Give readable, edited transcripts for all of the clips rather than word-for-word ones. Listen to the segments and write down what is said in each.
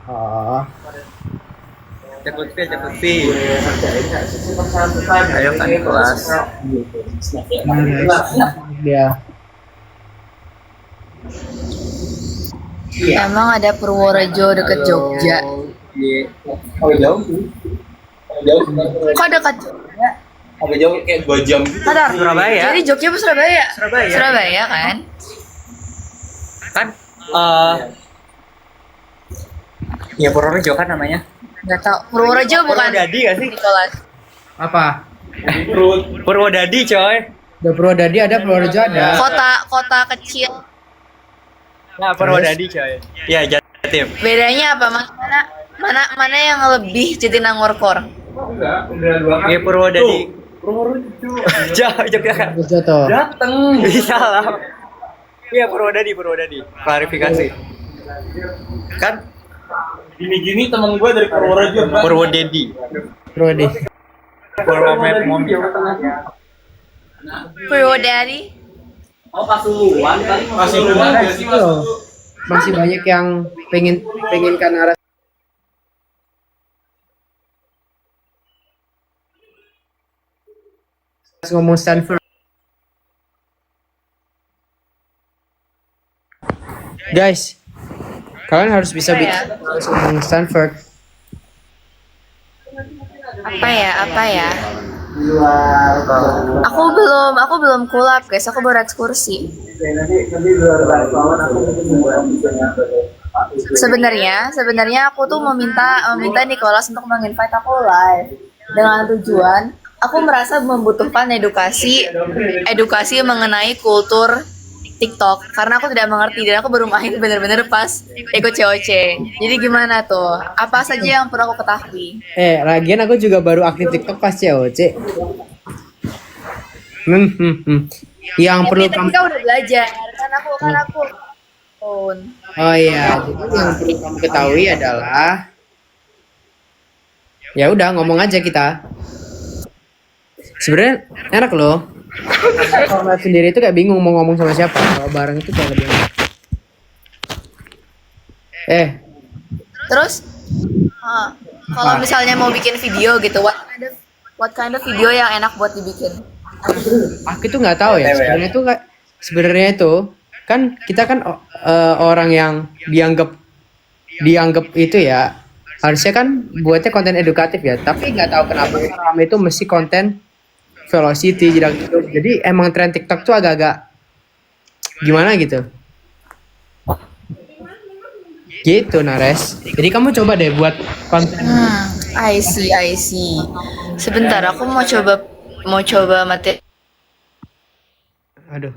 Oh, Cek Lutfi. Ayo kan kelas. nah guys, dia. Emang ada Purworejo deket Jogja. Iya. Agak jauh sih. Kok dekat Jogja? Agak jauh kayak 2 jam gitu. Bentar. Surabaya. Jadi Jogja apa Surabaya? Surabaya. Surabaya kan? Kan ya Purworejo kan namanya. Gak tau. Purworejo bukan Purwodadi gak sih? Nicholas. Apa? Purwodadi coy. Ada Purwodadi, ada Purworejo ada. Kota kecil. Nah, Purwodadi coy. Iya, Jatim. Bedanya apa? Mana yang lebih Jatinangor Core? Iya, Purwodadi. Jauh kan. Purworejo tuh. Dateng. Bisa lah. Iya, Purwodadi. Klarifikasi. Kan Gini-gini temen gue dari Purworejo. Purwodadi. Purwodadi. Purwodadi. Oh Pasuruan kan? Pasuruan Nah, itu loh. Masih banyak yang pengen kan arah ngomong Stanford. Guys, kalian harus bisa Apa ya? bikin harus ngomong Stanford. Apa ya? Aku belum kulap guys. Aku baru ekskursi. Sebenarnya aku tuh meminta Nicholas untuk menginvite aku live dengan tujuan aku merasa membutuhkan edukasi mengenai kultur TikTok karena aku tidak mengerti dan aku baru main bener-bener pas ikut COC. Jadi gimana tuh? Apa saja yang perlu aku ketahui? Lagian aku juga baru aktif TikTok pas COC. Yang perlu Tapi kamu kita udah belajar kan aku phone. Oh iya, jadi yang perlu kamu ketahui adalah ya udah ngomong aja kita. Sebenarnya enak loh. Kalau live sendiri itu kayak bingung mau ngomong sama siapa. Kalau bareng itu kayak lebih enak. Terus kalau misalnya mau bikin video gitu, what kind of video yang enak buat dibikin? Aku tuh nggak tahu ya. Sebenarnya itu kan kita kan orang yang dianggap itu ya harusnya kan buatnya konten edukatif ya. Tapi nggak tahu kenapa orang itu mesti konten velocity jadi emang tren TikTok tuh agak-agak gimana gitu Nares. Jadi kamu coba deh buat konten. I see. Sebentar, aku mau coba mati. Aduh.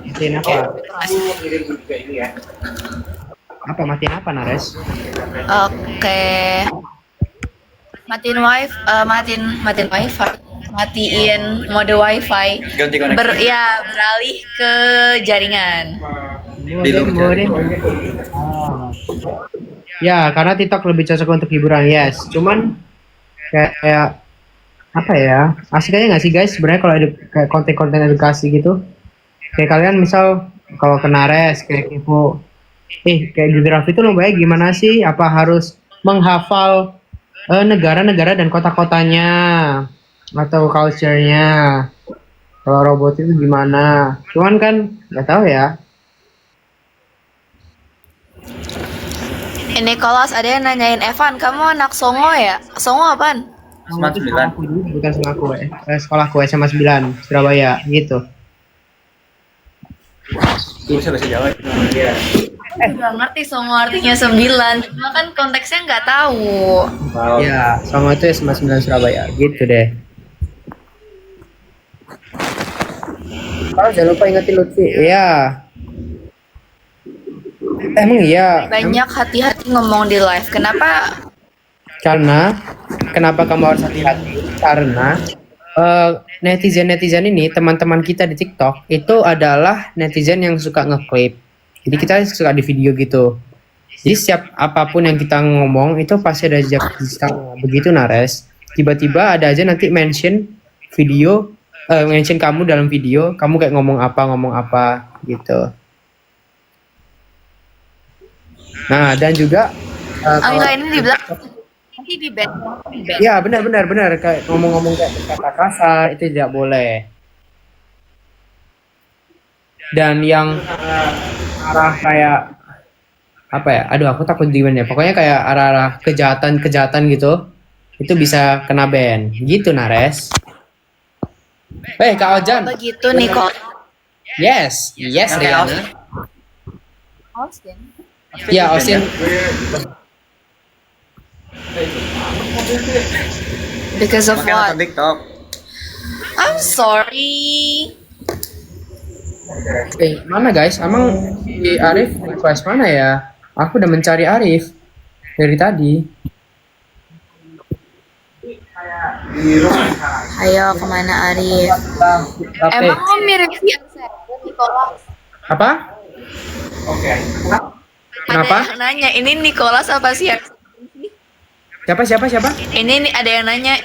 Matiin apa? Matiin apa Nares? Oke. Matiin wifi. Matiin mode wifi. Ganti koneksi. Beralih ke jaringan. Modem. Ya, karena TikTok lebih cocok untuk hiburan, yes. Cuman kayak apa ya? Asik aja nggak sih guys? Sebenarnya kalau kayak konten-konten edukasi gitu, kayak kalian misal kalau ke Nares kayak kepo, kayak geografi itu lombanya gimana sih? Apa harus menghafal negara-negara dan kota-kotanya atau culture-nya? Kalau robot itu gimana? Cuman kan nggak tahu ya. Ini Nicholas ada yang nanyain Evan, kamu anak Songo ya? Songo apaan? SMA 9. Bukan sama aku, sekolahku SMA 9 Surabaya gitu. Bisa bahasa Jawa. Iya. Gak ngerti Songo artinya 9, cuma kan konteksnya nggak tahu. Wow. Ya, sama itu SMA 9 Surabaya gitu deh. Jangan lupa ingetin Lutfi. Iya. Emang iya. Banyak hati-hati ngomong di live. Kenapa? Kenapa kamu harus hati-hati? Karena netizen ini, teman-teman kita di TikTok itu adalah netizen yang suka ngeklip. Jadi kita suka di video gitu. Jadi setiap apapun yang kita ngomong itu pasti ada jejak digital. Begitu Nares. Tiba-tiba ada aja nanti mention kamu dalam video, kamu kayak ngomong apa gitu. Nah, dan juga Enggak, ini dibilang nanti di ban. ya benar kayak ngomong-ngomong kayak kata kasar itu tidak boleh. Dan yang arah kayak apa ya? Aduh, aku takut gimana ya. Pokoknya kayak arah-arah kejahatan gitu, itu bisa kena ban. Gitu, Nares. Kak Ojan. Begitu nih kok. Yes, Yang kayak Riana. Austin. Ya, Austin. Because of Makanya what? nonton TikTok. I'm sorry. Mana guys? Emang si Arif request mana ya? Aku udah mencari Arif dari tadi. Ayo kemana Arif? Emang lo mirip si Nicholas? Apa? Kenapa? Ada yang nanya, ini Nicholas apa sih? Siapa? Ini nih ada yang nanya.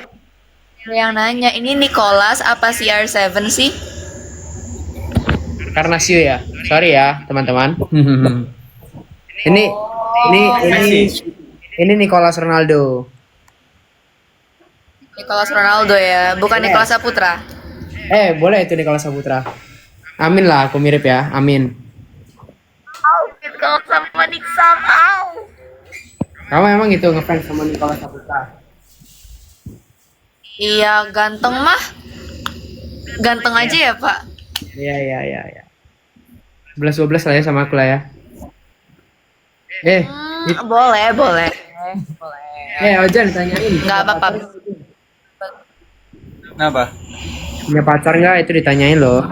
Ini Nicholas apa CR7 sih? Karena Siu ya. Sorry ya, teman-teman. ini Nicolas Ronaldo. Nicholas Ronaldo ya, bukan Nicholas Saputra. Boleh itu Nicolas Saputra. Amin lah, aku mirip ya. Amin. Nicholas sama Nick Sam, Kamu emang gitu ngefans sama Nicolas Saputra? Iya, ganteng mah. Ganteng aja ya, Pak. Iya. 11-12 lah ya sama aku lah ya. Boleh. Ojan ditanyain. Nggak apa-apa. Kenapa? Punya pacar nggak? Itu ditanyain loh.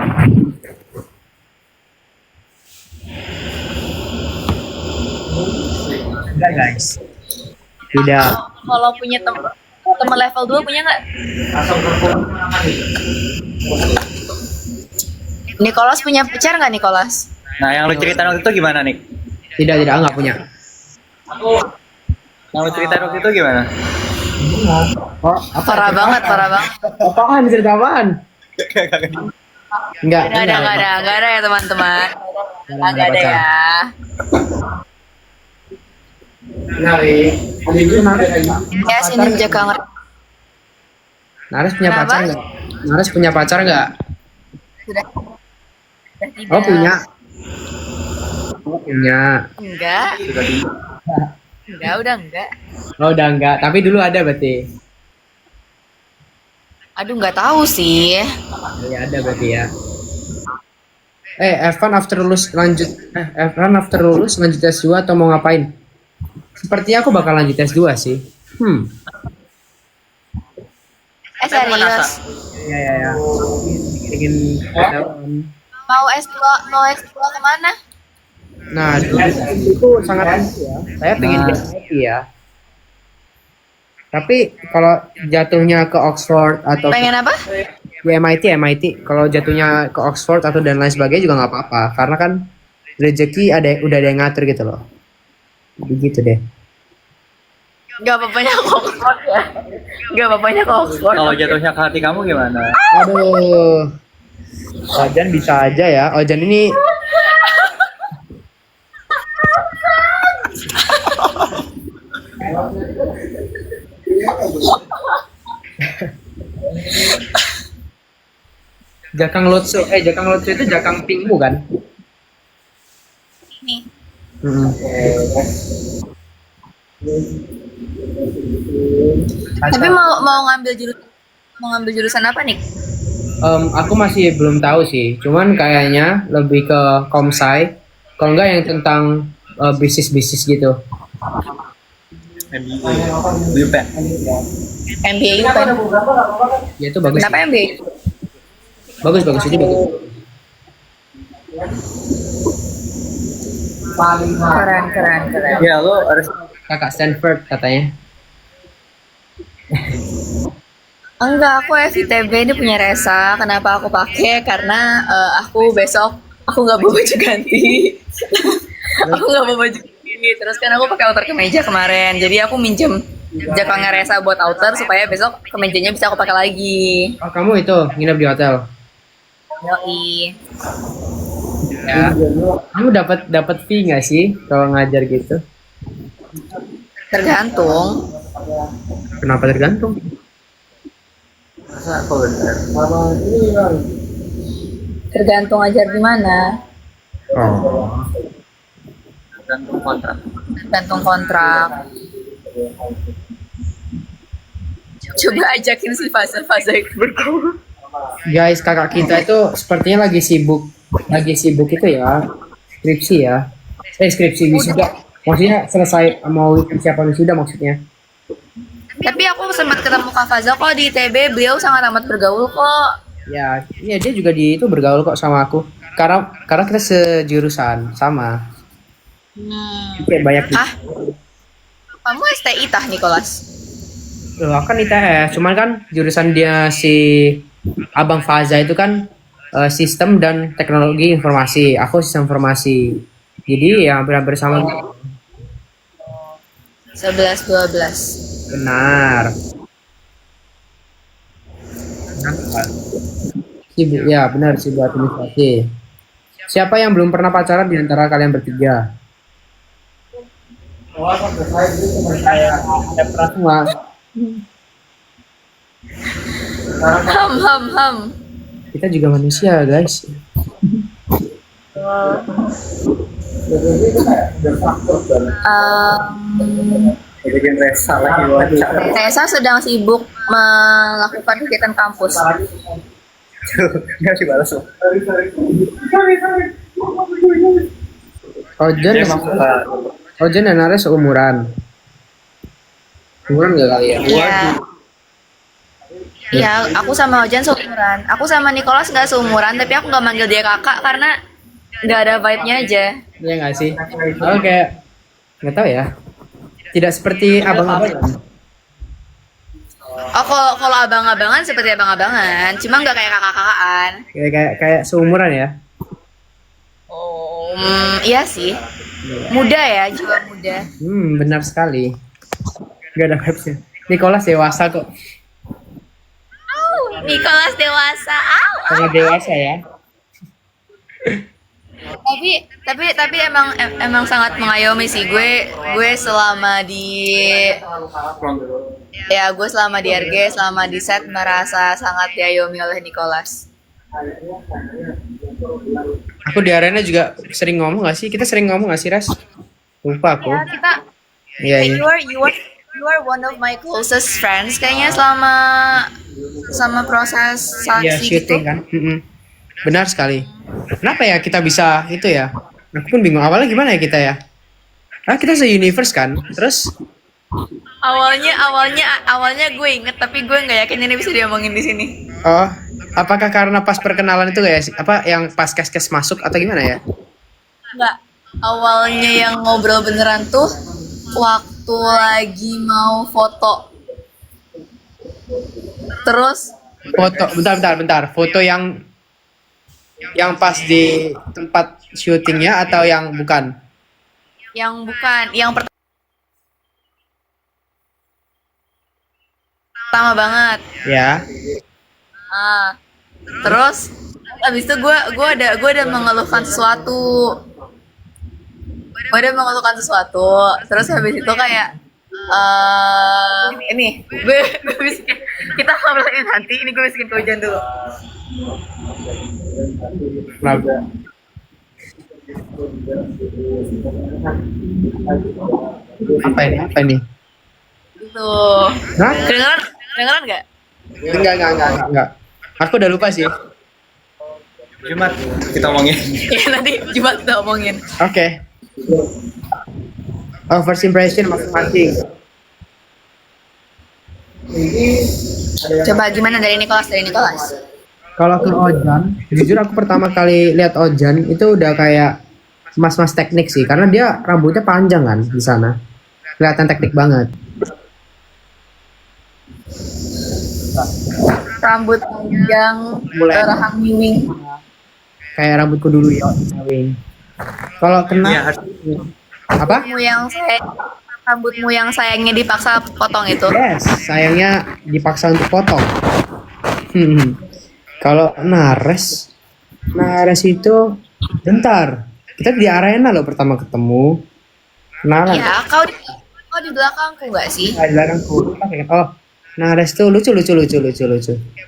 Enggak guys. Tidak. Kalau punya teman level 2 punya nggak? Nicholas punya pacar nggak Nicholas? Nah, yang lu ceritain waktu itu gimana, Nik? Tidak, enggak punya. Yang lu ceritain waktu itu gimana? Oh, Parah banget. Apaan? Cerita apaan? Enggak Nggak ada ya teman-teman. Nggak ada ya. Yes, ini jaga nggak? Nares punya Kenapa? pacar nggak? Nares punya pacar nggak? Sudah tidak. Oh punya. Punya. Enggak. Udah enggak. Oh udah enggak. Tapi dulu ada berarti. Aduh, nggak tahu sih. Ya ada berarti ya. Evan after lulus lanjut. Evan after lulus lanjut S2 atau mau ngapain? Sepertinya aku bakal lanjut S2 sih. Serius. Ya. Ingin Mau S2 kemana? Nah, itu sangat penting ya. Saya pengen di MIT ya. Tapi kalau jatuhnya ke Oxford atau Pengen apa? di MIT, kalau jatuhnya ke Oxford atau dan lain sebagainya juga nggak apa-apa, karena kan rezeki udah ada yang ngatur gitu loh. Begitu deh. Gak bapaknya ke Oxford ya? Gak bapaknya ke Oxford. Kalau jatuhnya ke hati kamu gimana? Aduh. Ojan bisa aja ya. Ojan ini Jakang Lotso itu Jakang Pingmu kan? Ini. Tapi mau ngambil jurusan apa nih? Aku masih belum tahu sih. Cuman kayaknya lebih ke Komsai. Kalau enggak yang tentang bisnis gitu. MBA. UPN. MBA UPN. Ya itu bagus. Kenapa MBA? Bagus itu bagus. Keren. Ya, lo harus Kakak Stanford katanya. Enggak, aku FITB ini punya Resa. Kenapa aku pakai? Karena aku besok nggak bawa baju ganti. Aku nggak bawa baju ganti. Terus kan aku pakai outer kemeja kemarin. Jadi aku minjem jakangnya Resa buat outer supaya besok kemejanya bisa aku pakai lagi. Oh, kamu itu nginep di hotel. Yoi. Ya. Kamu dapat fee nggak sih kalau ngajar gitu? Tergantung. Kenapa tergantung? Masa kok bener? Tergantung ajar di mana. Oh. Tergantung kontrak. Tergantung kontrak. Coba ajakin si fase-fase bergaul. Guys, kakak kita itu sepertinya lagi sibuk itu ya, skripsi ya. Skripsi wisuda. Maksudnya selesai mau persiapan wisuda maksudnya. Tapi aku sempat ketemu Kak Faza kok di ITB, beliau sangat amat bergaul kok. Ya, iya dia juga di itu bergaul kok sama aku. Karena kita sejurusan sama. Kayak banyak. Ah, kamu STI tah, Nicholas? Loh, aku kan ITS, cuman kan jurusan dia si Abang Faza itu kan sistem dan teknologi informasi. Aku sistem informasi. Jadi ya hampir-hampir sama. 11-12. Benar. Ya benar sih buat administrasi. Siapa yang belum pernah pacaran di antara kalian bertiga? Ada pernah semua. Ham. Kita juga manusia, guys. Bikin resa lagi wawancara. Tessa sedang sibuk melakukan kegiatan kampus. Nggak dibalas loh. Ojan, Dia emang suka. Ojan dan Ares seumuran. Umuran nggak kali ya? Iya. Iya, aku sama Ojan seumuran. Aku sama Nicholas nggak seumuran, tapi aku nggak manggil dia kakak karena nggak ada vibe-nya aja. Iya nggak sih? Aku kayak nggak tahu ya. Tidak seperti abang-abangan. Oh, kalau abang-abangan seperti abang-abangan, cuma nggak kayak kakak-kakakan. Kayak seumuran ya. Oh, iya sih. Muda ya, jiwa muda. Benar sekali. Gak ada vibes-nya. Nicholas dewasa kok. Nicholas dewasa. Au. Sangat dewasa ya. Tapi emang sangat mengayomi sih gue selama di RG selama di set merasa sangat diayomi oleh Nicholas. Aku di arena juga sering ngomong gak sih? Kita sering ngomong gak sih, Ras? Lupa aku. Ya kita Iya, iya. you are one of my closest friends kayaknya sama proses Iya, seleksi shooting gitu. kan. Benar sekali. Kenapa ya kita bisa itu ya? Aku pun bingung awalnya gimana ya kita ya? Kita se-universe kan. Terus Awalnya gue inget tapi gue nggak yakin ini bisa diomongin di sini. oh, apakah karena pas perkenalan itu kayak apa yang pas kes masuk atau gimana ya? Nggak. Awalnya yang ngobrol beneran tuh waktu lagi mau foto. Terus Foto, bentar. Foto yang pas di tempat syutingnya atau yang bukan? yang bukan, yang pertama banget. Ya. Terus abis itu gue ada mengeluhkan sesuatu. Terus habis itu kayak ini gue bisikin, kita ngobrolin nanti. Ini gue bisikin ke Hujan dulu. Kenapa? Apa ini? Gitu. Hah? Kedengeran nggak? Enggak. Aku udah lupa sih. Jumat kita omongin. Ya nanti Jumat kita omongin. Oke. First impression masing-masing. Coba gimana dari Nicholas? Kalau ke Ojan, jujur aku pertama kali lihat Ojan itu udah kayak mas-mas teknik sih, karena dia rambutnya panjang kan di sana, kelihatan teknik banget. Rambut panjang, Mulai. rahang miwing. Kayak rambutku dulu ya. Kalau kena Iya, apa? Rambutmu yang sayangnya dipaksa potong itu. Yes, sayangnya dipaksa untuk potong. Kalau Nares itu bentar. Kita di arena loh pertama ketemu. Kenalan. Ya, Oh di belakangku nggak sih? Di belakangku. Oh, Nares tuh lucu.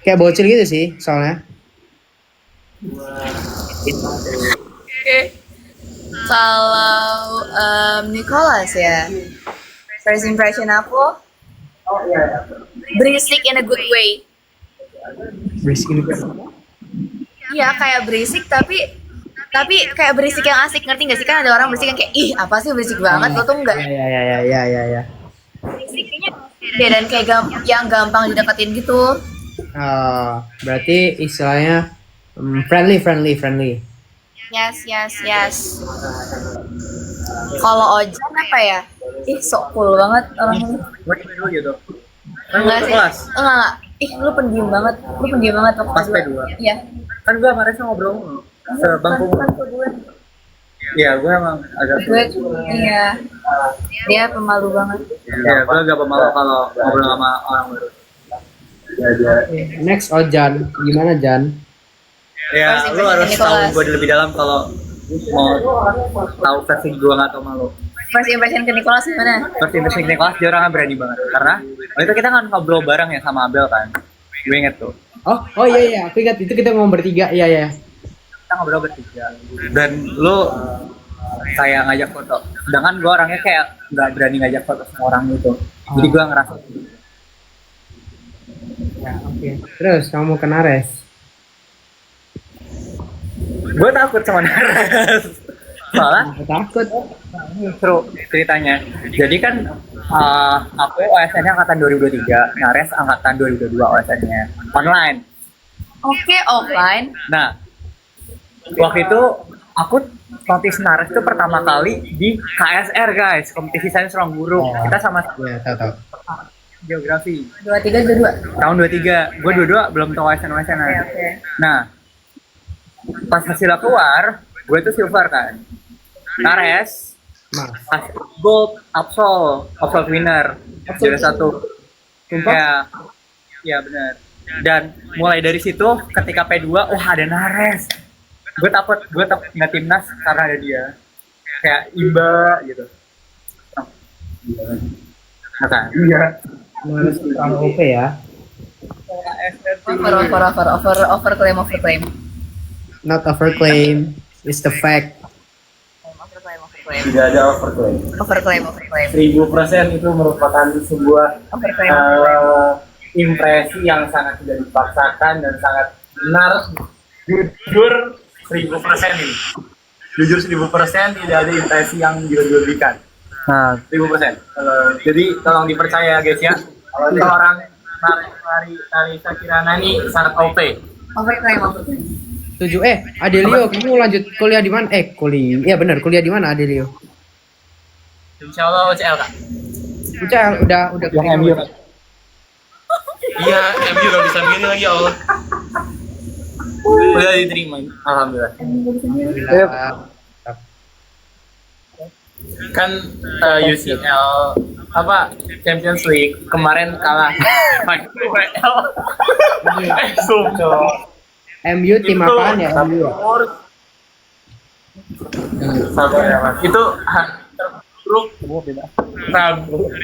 Kayak bocil gitu sih soalnya. Oke. Kalau Nicholas ya, first impression aku berisik in a good way. Berisik gitu. Iya kayak berisik tapi kayak berisik yang asik, ngerti nggak sih? Kan ada orang berisik yang kayak ih apa sih berisik banget, lo tuh enggak. Ya. Berisiknya ya, dan kayak yang gampang dideketin gitu. Oh, berarti istilahnya friendly. Yes. Kalau Ojan apa ya? Ih sok cool banget orangnya. Gue dulu gitu. Kan gue Enggak sih. kelas. Enggak. Ih lu pendiam banget. Waktu Pas kedua. P2. Iya. Kan gue sama Reza ngobrol mulu. Sebangku. Kan gue. Iya, gue emang agak Gue iya. Dia pemalu banget. Iya, gue agak pemalu kalau ngobrol sama orang baru. Next Ojan, gimana Jan? Ya, First lu impression harus tahu Nicholas. gue lebih dalam kalau mau tahu versi gue nggak tau malu. First impression ke Nicholas gimana? First impression kelas dia orangnya berani banget. Karena waktu itu kita kan ngobrol bareng ya sama Abel kan. Gue inget tuh. Oh iya, aku ingat itu kita ngomong bertiga, iya. Kita ngobrol bertiga. Dan lu kayak ngajak foto. Sedangkan gue orangnya kayak nggak berani ngajak foto sama orang gitu. Jadi gue ngerasa Ya, oke. Terus kamu ke Nares. gue takut sama Nares. Soalnya Aku takut. seru ceritanya. Jadi kan aku OSN-nya angkatan 2023, Nares angkatan 2022 OSN-nya online. Oke, offline. Nah, waktu itu aku latih Nares itu pertama kali di KSR guys, kompetisi sains ruang guru. Oh. Kita sama Ya, tahu. geografi 23 tahun 23. Gue 22 belum tahu OSN. Oke. Nah, pas hasilnya keluar, gue itu silver kan. Nares Mas. hasil gold, absol winner, juara 1. Sumpah? Ya benar. Dan mulai dari situ ketika P2, wah ada Nares. Gue takut nggak timnas karena ada dia. Kayak Iba gitu. Nah, iya. Nares terlalu OP ya. Over claim. Not overclaim, it's the fact. Tidak ada overclaim. 1000% itu merupakan sebuah impresi yang sangat tidak dipaksakan dan sangat benar. Jujur 1000% ini. Jujur 1000% tidak ada impresi yang dilebih-lebihkan. Nah, 1000%. Jadi tolong dipercaya guys ya. Seorang Narisa Kirana ini sangat OP. Overclaim. Setuju. Adelio, kamu lanjut kuliah di mana? Kuliah. Iya benar, kuliah di mana Adelio? Insya Allah UCL kak. Udah yang MU. Iya, MU gak bisa milih lagi ya Allah. Udah diterima, alhamdulillah. Alhamdulillah. Kan UCL apa Champions League kemarin kalah WL. Sumpah. MU tim apaan ya? MU ya? Sabar ya mas. Itu terburuk.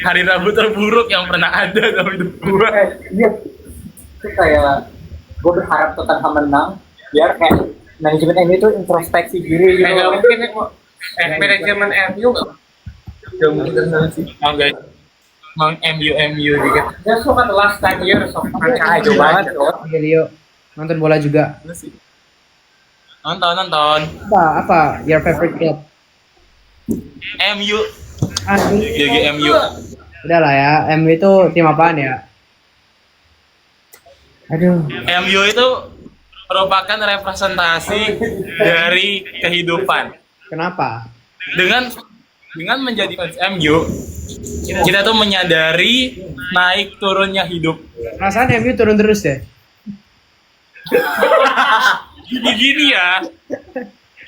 Hari Rabu terburuk yang pernah ada dalam hidup gue. Iya. Itu kayak gue berharap Tottenham menang biar kayak manajemen MU itu introspeksi diri gitu. Kayak mungkin manajemen MU gak mungkin sih. Guys. Emang MU juga. Just look at the last 10 years of franchise. Jauh banget. Adelio nonton bola juga. Nonton. Apa your favorite club? MU. Aduh. GGMU. Udah lah ya, MU itu tim apaan ya? Aduh. MU itu merupakan representasi dari kehidupan. Kenapa? Dengan menjadi fans MU, kita tuh menyadari naik turunnya hidup. Perasaan MU turun terus deh. Gini-gini ya.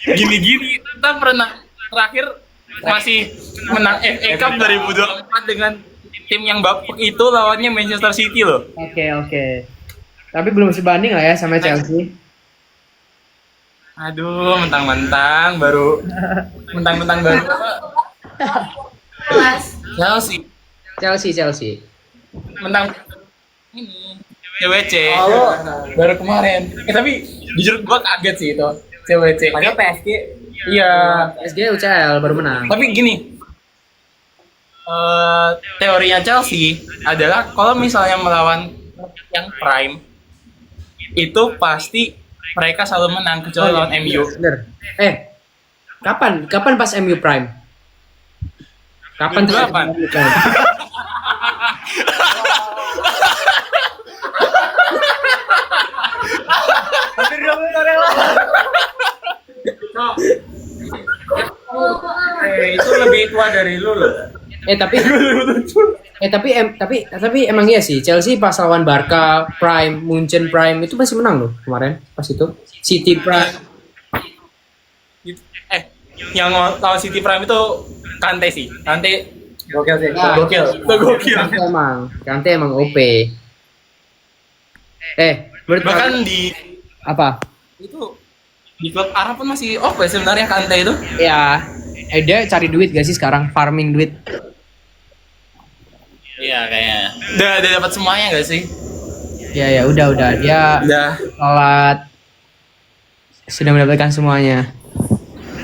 Gini-gini kita pernah terakhir masih menang FA Cup 2024 dengan tim yang bapuk itu lawannya Manchester City loh. Oke. Tapi belum sebanding lah ya sama Chelsea. Aduh, mentang-mentang baru. Chelsea Chelsea. menang ini CWC Oh, baru kemarin. Tapi jujur gua kaget sih itu CWC. padahal PSG. Iya. PSG UCL baru menang. Tapi gini, teorinya Chelsea adalah kalau misalnya melawan yang prime itu pasti mereka selalu menang kecuali lawan MU. Bener. Kapan pas MU Prime? Kapan tuh? 2008. Hampir 20 tahun yang lalu. Itu lebih tua dari lu loh. Tapi emang iya sih Chelsea pas lawan Barca Prime, Munchen Prime itu masih menang loh kemarin pas itu. City Prime. Yang lawan City Prime itu Kante sih. Kante Gokil sih. Nah, gokil. Kante emang OP. Menurut Bahkan kalian di apa? itu di klub Arab pun masih oke sebenarnya Kante itu. Ya, dia cari duit gak sih sekarang, farming duit. Iya kayaknya. Udah dapat semuanya gak sih? Ya udah dia Udah. sholat sudah mendapatkan semuanya.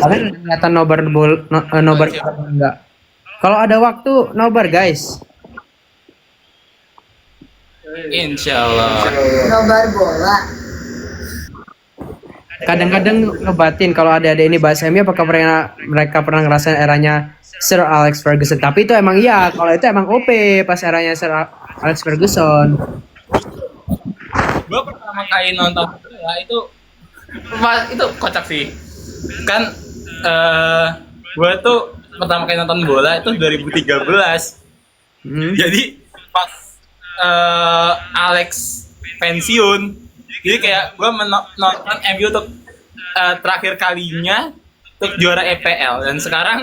Kalian kelihatan nobar enggak? Kalau ada waktu nobar guys. Insyaallah. Nobar bola. Kadang-kadang ngebatin kalau ada ini bahasa MU apakah mereka pernah ngerasain eranya Sir Alex Ferguson. Tapi itu emang iya, kalau itu emang OP pas eranya Sir Alex Ferguson. Gue pertama kali nonton bola itu kocak sih. Kan gue tuh pertama kali nonton bola itu 2013. Jadi pas Alex pensiun, jadi kayak gue nonton MU untuk terakhir kalinya untuk juara EPL dan sekarang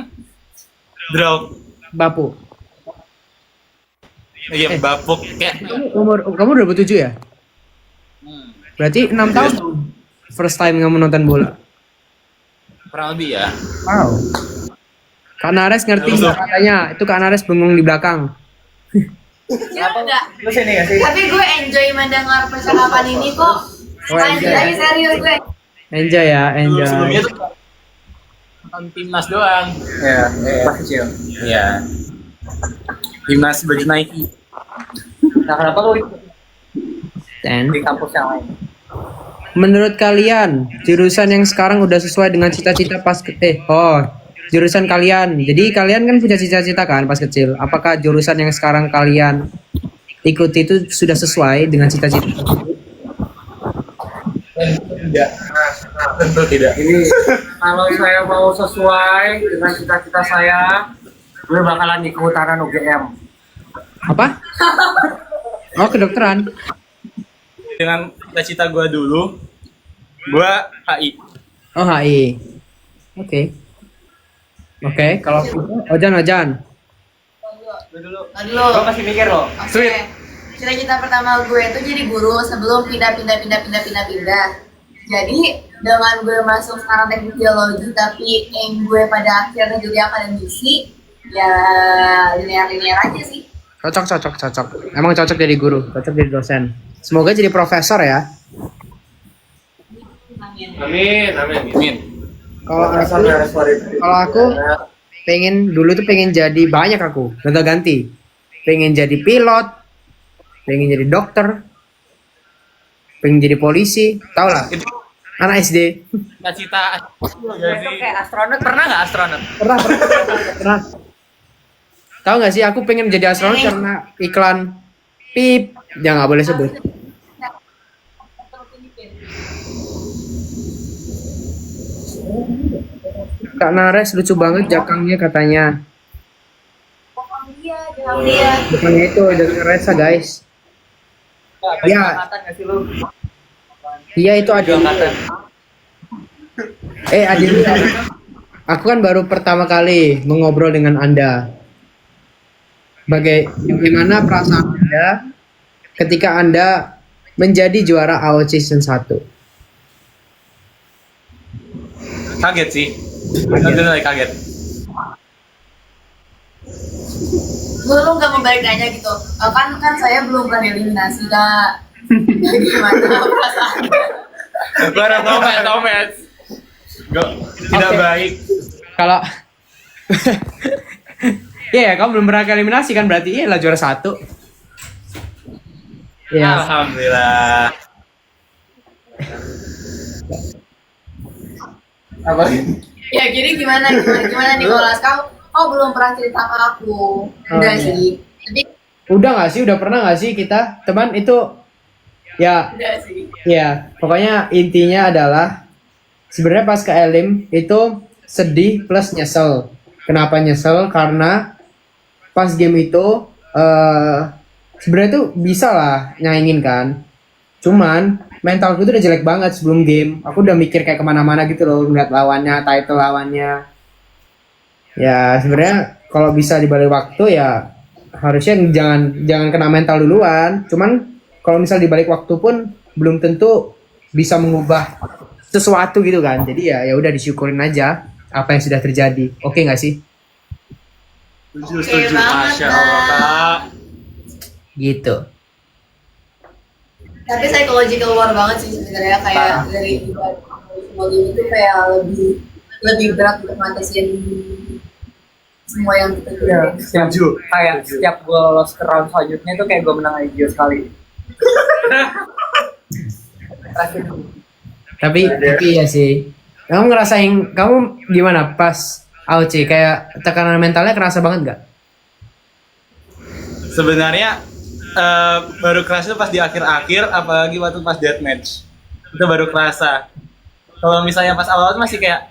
drop. Bapu. Iya bapuk kayak. Kamu 2007 ya? Berarti 6 tahun first time kamu nonton bola. Kurang lebih ya. Wow. Kak Nares ngerti nggak katanya? Itu Kak Nares bengong di belakang. Ya enggak. Lu sini gak sih? Tapi gue enjoy mendengar percakapan ini kok. Oh, Lanjut enjoy. lagi serius gue. Enjoy ya, enjoy. Sebelumnya tuh nonton timnas doang. Iya, pas kecil. Iya. Timnas baju Nike. Nah, kenapa lu Dan di kampus yang lain? menurut kalian jurusan yang sekarang udah sesuai dengan cita-cita pas jurusan kalian. Jadi kalian kan punya cita-cita kan pas kecil. Apakah jurusan yang sekarang kalian ikuti itu sudah sesuai dengan cita-cita? Tidak. Tentu tidak. Ini kalau saya mau sesuai dengan cita-cita saya, gue bakalan di kehutanan UGM. Apa? Oh, kedokteran. Dengan cita-cita gue dulu, gue HI. Oh, HI. Oke. Kalau Ojan. Dulu. Dulu. Gue masih mikir loh. Oke. Cita-cita pertama gue itu jadi guru sebelum pindah. Jadi dengan gue masuk sekarang teknik biologi tapi aim gue pada akhirnya jadi akademisi, ya linear aja sih. Cocok. Emang cocok jadi guru, cocok jadi dosen. Semoga jadi profesor ya. Amin. Kalau aku dulu tuh pengen jadi banyak aku, ganti. Pengen jadi pilot, pengen jadi dokter, pengen jadi polisi, tau lah. Itu Anak SD. cita-cita. Itu kayak astronot. Pernah nggak astronot? Pernah. Tahu nggak sih aku pengen jadi astronot karena iklan pip, ya nggak boleh sebut. Kak Nares lucu banget jakangnya katanya. Dia. Bukan itu dari Resa guys. Ya. Angkatan nggak sih lu? Iya itu ada. Adil. Aku kan baru pertama kali mengobrol dengan Anda. Bagaimana perasaan Anda ketika Anda menjadi juara AOC Season 1? Kaget sih. Kaget. Gue lu nggak mau balik nanya gitu. Kan saya belum pernah eliminasi kak. Gimana perasaan? Barang Tomet. Tidak Oke. baik. Kalau iya, kamu belum pernah ke eliminasi kan berarti iya lah juara 1. Iya. Alhamdulillah. Apa? Ya jadi gimana Nicholas? Kau belum pernah cerita ke aku. Udah iya. sih. Tapi Udah nggak sih? Udah pernah nggak sih kita? Teman itu ya, udah sih. ya pokoknya intinya adalah sebenarnya pas ke Elim itu sedih plus nyesel. Kenapa nyesel? Karena pas game itu sebenarnya tuh bisa lah nyaingin kan. Cuman mentalku tuh udah jelek banget sebelum game. Aku udah mikir kayak kemana-mana gitu loh, ngeliat lawannya, title lawannya. Ya sebenarnya kalau bisa dibalik waktu ya harusnya jangan kena mental duluan. Cuman kalau misal dibalik waktu pun belum tentu bisa mengubah sesuatu gitu kan. Jadi ya udah disyukurin aja apa yang sudah terjadi. Oke nggak sih? Setuju. banget, Masya Allah, Kak. Gitu. Tapi psychological war banget sih sebenarnya kayak dari semua game itu kayak lebih berat untuk ngatasin semua yang kita Iya, pilih. setuju. Kayak setiap gue lolos ke round selanjutnya itu kayak gue menang IGO sekali. Terakhir. Tapi iya sih. Kamu ngerasain, kamu gimana pas AOC? Kayak tekanan mentalnya kerasa banget nggak? Sebenarnya baru kerasa pas di akhir-akhir, apalagi waktu pas deathmatch. Itu baru kerasa. Kalau misalnya pas awal masih kayak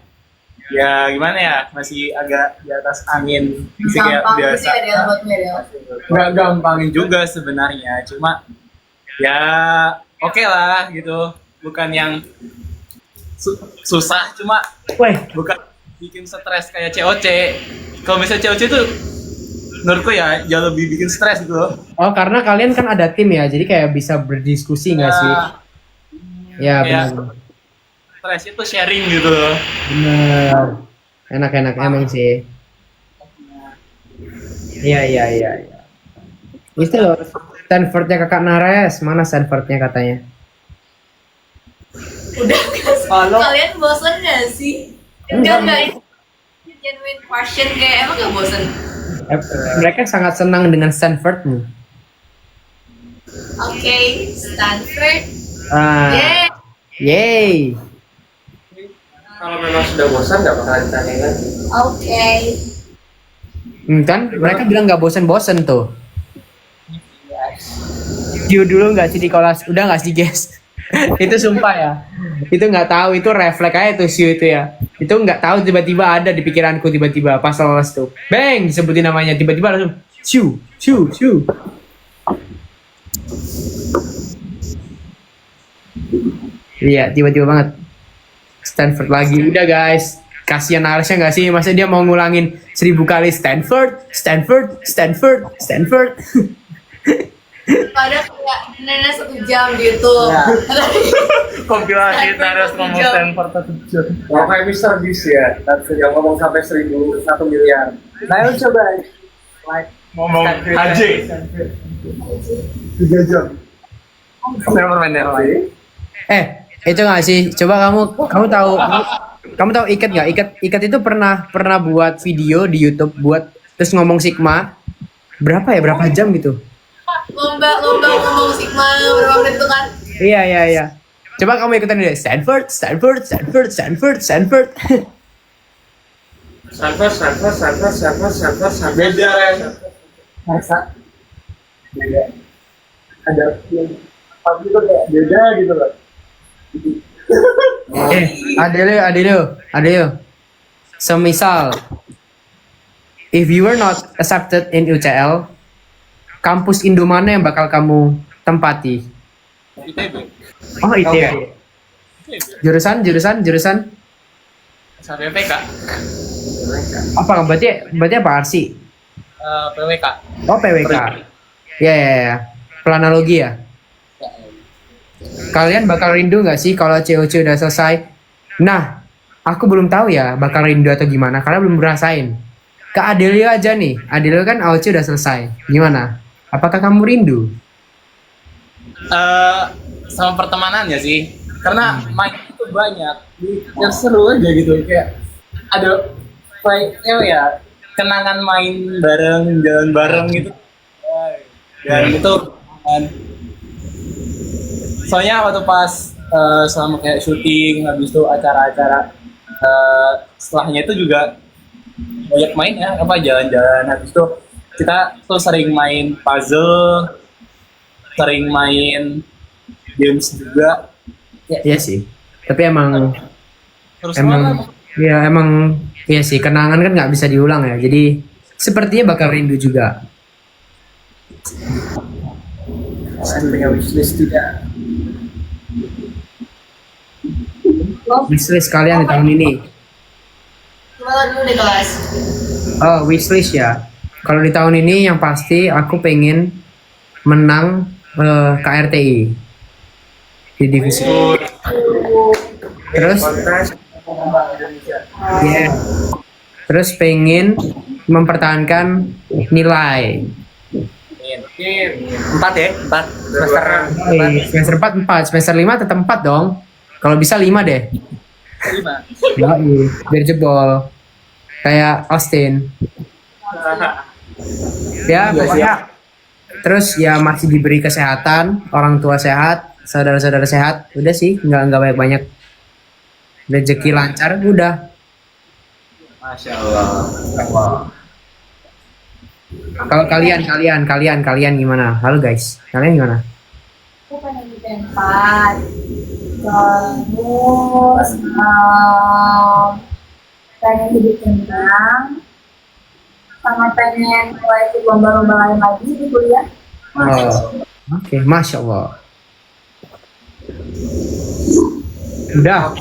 ya gimana ya, masih agak di atas angin, masih kayak Gampang biasa. gitu ya dia buatnya ya. Nggak gampangin juga sebenarnya, cuma ya oke lah gitu, bukan yang susah, cuma Weh, bukan bikin stres kayak COC. Kalau misalnya COC itu menurutku ya jauh lebih bikin stres gitu loh. oh karena kalian kan ada tim ya, jadi kayak bisa berdiskusi nggak sih? Ya Kayak benar. stres itu sharing gitu loh. Benar. Enak-enak emang sih. Iya. Itu loh, Stanfordnya kakak Nares. Mana Stanfordnya katanya? Udah nggak sih? Halo? Kalian bosan nggak sih? Enggak ini genuine question kayak emang nggak bosan? Mereka sangat senang dengan Stanford nih. Oke, Stanford. Ah, Yeay. yay. Kalau memang sudah bosan nggak bakalan ditanya lagi. Oke. Kan mereka bilang nggak bosen-bosen tuh. View dulu nggak sih di kelas? Udah nggak sih guys? Itu sumpah ya. Itu nggak tahu, itu refleks aja tuh Siu itu ya. Itu nggak tahu tiba-tiba ada di pikiranku tiba-tiba pas lolos tuh. Bang disebutin namanya tiba-tiba langsung Siu. Iya tiba-tiba banget. Stanford lagi. Udah guys. Kasihan Arsnya nggak sih? Masa dia mau ngulangin 1000 kali Stanford. Pada kayak nenek 1 jam gitu. Ya. Kompilasi terus ngomong Stanford Nah, kayak Mr. Beast ya, yang ngomong sampai 1 miliar. Nah, lu coba like ngomong HJ. 3 jam. Itu nggak sih? Coba kamu tahu Ikat nggak? Ikat itu pernah buat video di YouTube buat terus ngomong Sigma berapa jam gitu? Lomba ngomong Sigma berapa menit itu kan? Iya. Coba kamu ikutan deh. Stanford. Stanford. Beda ya. Masa? Beda. Ada yang tapi itu kayak beda gitu loh. Adelio. Semisal, if you were not accepted in UCL, kampus Indo mana yang bakal kamu tempati? ITB. Oh itu ya. Jurusan? Satu PK. Apa? Berarti apa Arsi? PWK. Oh PWK. Ya. Planologi ya. Kalian bakal rindu nggak sih kalau COC udah selesai? Nah, aku belum tahu ya bakal rindu atau gimana karena belum ngerasain. Ke Adelio aja nih. Adelio kan AOC udah selesai. Gimana? Apakah kamu rindu? Sama pertemanan ya sih, karena main itu banyak, yang seru aja gitu, kayak ada ya kenangan main bareng, jalan bareng gitu, dan itu kan. Soalnya waktu pas selama kayak syuting, habis itu acara-acara setelahnya itu juga banyak main ya, apa jalan-jalan, habis itu kita tuh sering main puzzle, sering main games juga. Iya sih. Tapi emang Terus emang iya sih, kenangan kan nggak bisa diulang ya. Jadi sepertinya bakal rindu juga. Saya punya wishlist tidak. Wishlist kalian di tahun ini. Gimana dulu deh kelas? Oh, wishlist ya. Kalau di tahun ini yang pasti aku pengen menang KRTI di divisi. Terus yeah. Terus pengen mempertahankan nilai. Empat ya, empat semester. Semester 4 4, semester 5 tetap 4 dong. Kalau bisa 5 deh. 5. Yoi, biar jebol. Kayak Austin. Ya, pokoknya terus ya masih diberi kesehatan, orang tua sehat, saudara-saudara sehat. Udah sih, nggak banyak-banyak. Rezeki lancar, udah. Masya Allah. Kalau kalian gimana? Halo guys, kalian gimana? Aku pengen di tempat. Terus pengen hidup tenang. Sama pengen mulai ikut lomba-lomba lain lagi di kuliah. Oh, oke, Masya Allah. Udah.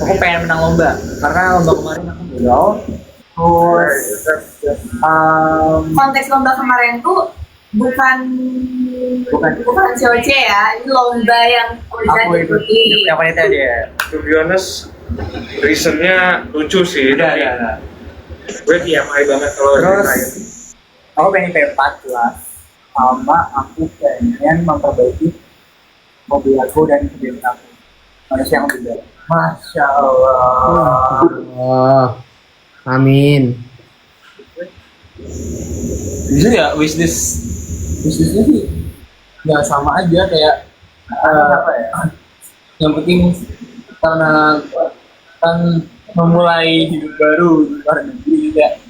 Aku pengen menang lomba karena lomba kemarin aku gagal. Terus Konteks lomba kemarin tuh bukan COC ya, ini lomba yang bisa aku diikuti. yang panitia dia. To be honest, reasonnya lucu sih. Udah. Gue TMI banget kalau Terus ceritain. aku pengen P4 kelas, sama aku pengen memperbaiki mobil aku dan mobil aku. Manusia yang lebih baik. Masya Allah. Oh, amin. Bisa ya wishlistnya sih nggak sama aja kayak Apa ya? yang penting karena kan memulai hidup baru di luar negeri juga,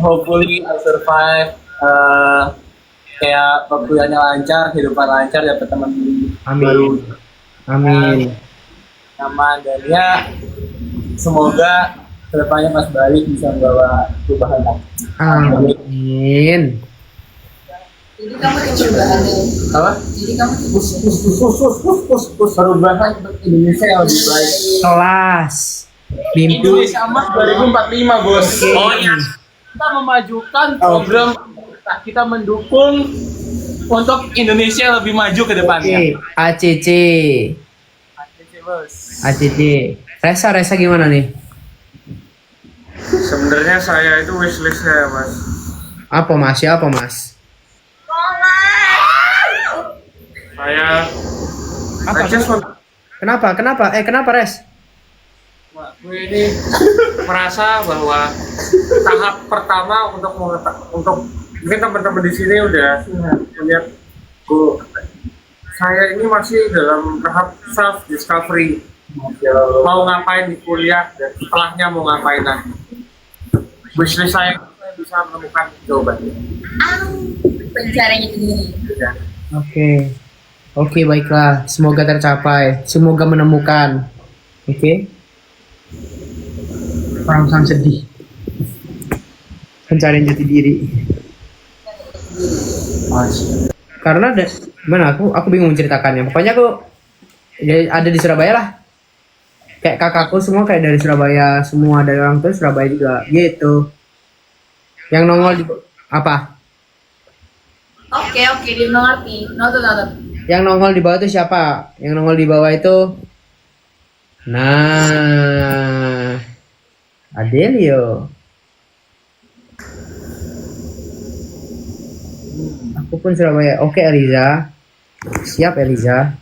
hopefully I'll survive, kayak kuliahnya lancar, kehidupan lancar, dapat teman baru Amin. nyaman, dan ya semoga kedepannya pas balik bisa membawa perubahan. Amin. Jadi kamu tim perubahan nih. Apa? Jadi kamu tim Perubahan untuk Indonesia yang lebih baik. Kelas. Mimpi. Indonesia Emas 2045, bos. Oh iya. Kita memajukan program, kita mendukung untuk Indonesia lebih maju ke depannya. ACC. Bos. ACC. Resa gimana nih? Sebenarnya saya itu wishlist saya, Mas. Apa mas? Saya Apa? I just want- Kenapa Res? gue ini merasa bahwa tahap pertama untuk mungkin teman-teman di sini udah melihat saya ini masih dalam tahap self discovery, mau ngapain di kuliah dan setelahnya mau ngapain lagi. Wishlist saya bisa menemukan jawabannya. pencarian itu sendiri. Oke, baiklah. Semoga tercapai. Semoga menemukan. Oke. Orang sedih. Pencarian jati diri. Karena gimana? Aku bingung menceritakannya. Pokoknya aku ya, ada di Surabaya lah. Kayak kakakku semua kayak dari Surabaya, semua dari orang tua Surabaya juga. Gitu. Yang nongol di apa? Oke, dia mengerti. Noted. Yang nongol di bawah itu siapa? Yang nongol di bawah itu, nah, Adelio. Aku pun Surabaya. Oke Eliza. Siap Eliza.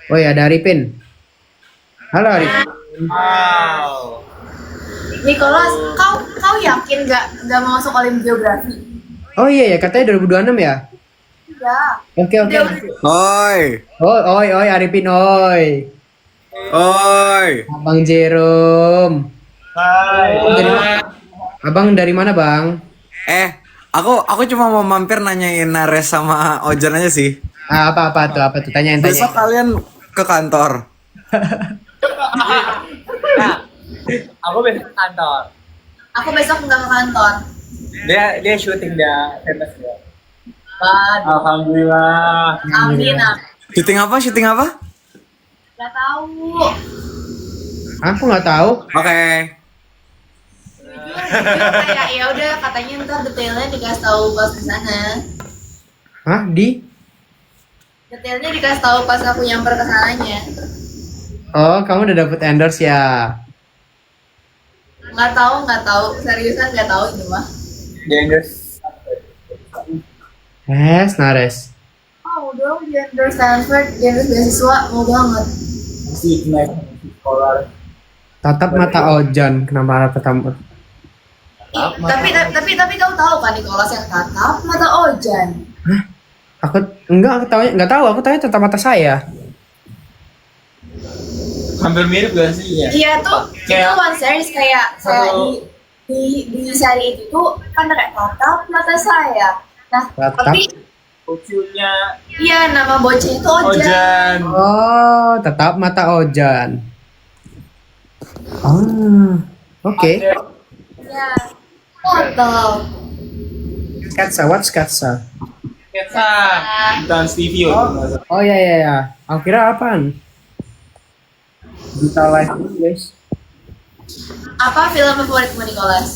Oh ya, ada Arifin. Halo Arifin. Wow. Nicholas, kau yakin nggak mau masuk Olim Geografi? Oh iya ya, katanya 2026 ya? Ya. Oke oke. Oi, Oi Arifin oi. oi. Abang Jerome. Hai. Abang dari mana bang? Aku cuma mau mampir nanyain Nares sama Ojan aja sih. Apa tuh? Tanyain. Besok kalian ke kantor. Aku besok kantor. Aku besok nggak ke kantor. Dia syuting dia famous ya. Waduh. Alhamdulillah. Amin. Syuting apa? Gak tahu. Aku nggak tahu. Oke. Jujur kayak ya udah katanya ntar detailnya dikasih tahu pas di sana. Hah? Detailnya dikasih tahu pas aku nyamper ke sananya. Oh, kamu udah dapet endorse ya? Nggak tahu. Seriusan nggak tahu ini mah. Dia endorse. Nares. Oh, udah di endorse transfer, di endorse beasiswa, mau banget. Si Ignite Scholar. Tatap mata Ojan. Kenapa pertama? Tapi kau tahu kan Nicholas yang tatap mata Ojan. Aku nggak tahu. Aku tanya tatap mata saya. Hampir mirip gak sih ya? Iya tuh, Kayak- itu one series kayak Satu- di seri itu tuh kan kayak tatap mata saya. Nah, Tatap. tapi Lucunya iya nama bocah itu Ojan. Ojan. Oh, tatap mata Ojan. Oh, oke. Ya, kontol. What's Sketsa? Sketsa. Dan Stevie. Oh ya. Aku kira apaan? Kita live dulu, guys. Apa film favoritmu Nicholas?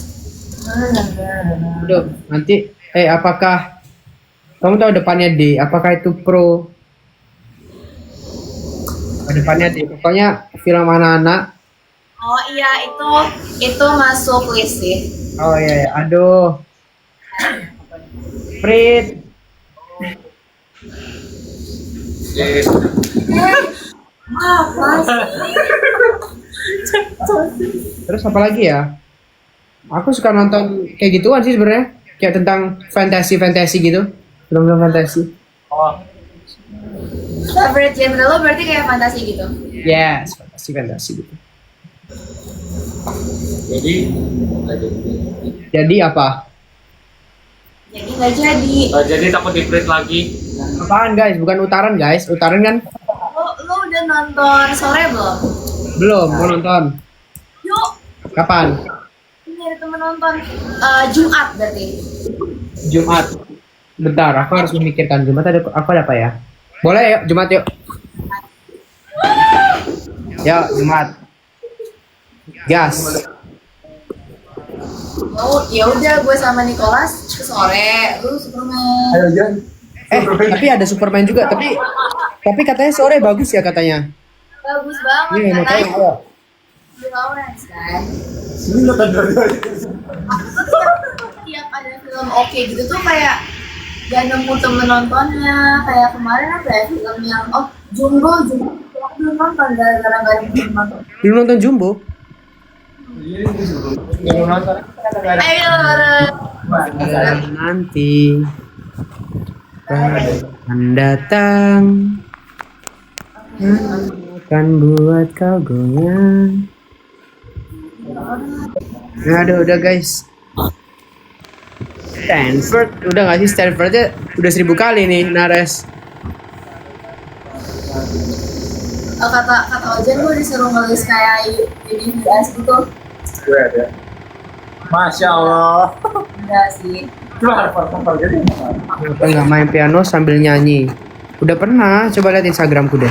Aduh, nanti apakah kamu tahu depannya D? Apakah itu pro? Depannya D. Pokoknya film anak-anak. Oh iya itu masuk list sih. Oh iya. Aduh. Prit. Apa sih? Terus apa lagi ya? Aku suka nonton kayak gituan sih sebenarnya. Kayak tentang fantasi gitu. Film-film fantasi. Oh, Favorite genre lo berarti kayak fantasi gitu. Yes, fantasi gitu. Jadi apa? Jadi nggak jadi. jadi takut di-print lagi. Apaan guys? Bukan utaran guys. Utaran kan Lo udah nonton sore belum? belum mau nonton. Yuk, Kapan? ini ada temen nonton Jumat berarti. Jumat. Bentar, aku harus memikirkan Jumat aku ada apa ya? Boleh yuk, Jumat yuk. Ya, Jumat. Gas. Oh, ya udah gue sama Nicholas ke sore, lu Superman. Ayo Jan. Tapi ada Superman juga, tapi katanya sore bagus ya katanya. Bagus banget Iya, karena makanya ayo. di Lawrence kan. Ini nonton dua-duanya. Aku tuh tiap ada film oke gitu tuh kayak gak nemu temen nontonnya. Kayak kemarin apa ya film yang Jumbo aku belum nonton gara-gara gak nemu temen nonton. Belum nonton Jumbo? Yang nonton. Ayo bareng. Nanti akan datang akan buat kau goyang. Aduh, udah guys. Stanford, udah gak sih Stanfordnya udah 1000 kali nih Nares. Kata Ojan gue disuruh ngelis kayak jadi VS gitu. Gue ada. Masya Allah. Enggak sih. Lu hafal jadi. Kenapa nggak main piano sambil nyanyi? Udah pernah, coba lihat Instagramku deh.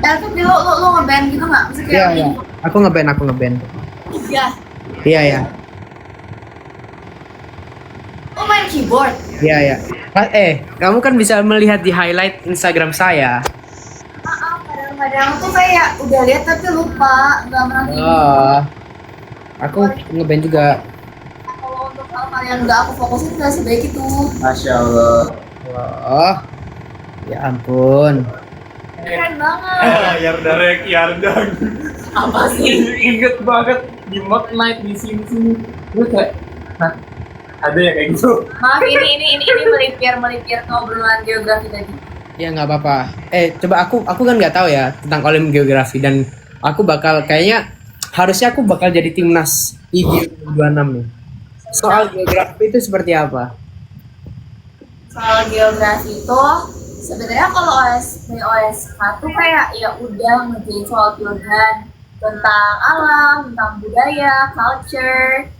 Tapi lo ngeband gitu nggak? Maksudnya Iya, kayak iya. Aku ngeband. Iya. Iya. Lo main keyboard? Iya. Kamu kan bisa melihat di highlight Instagram saya. Padahal Kadang tuh kayak udah lihat tapi lupa, nggak pernah gitu. Oh, aku ngeband juga. Kalau untuk hal-hal yang nggak aku fokusin nggak sebaik itu. Masya Allah. Wah, ya ampun. Keren banget. Yardan. Apa sih? Inget banget di Mock Night di sini. Gue kayak, nah, ada ya kayak gitu. Maaf ini melipir ke obrolan geografi tadi. Ya nggak apa-apa. Coba aku kan nggak tahu ya tentang Olim Geografi dan aku harusnya aku bakal jadi timnas IG 26 nih. Soal geografi itu seperti apa? Soal geografi itu sebenarnya kalau OSK tuh kayak ya udah ngerjain soal pilihan tentang alam, tentang budaya, culture.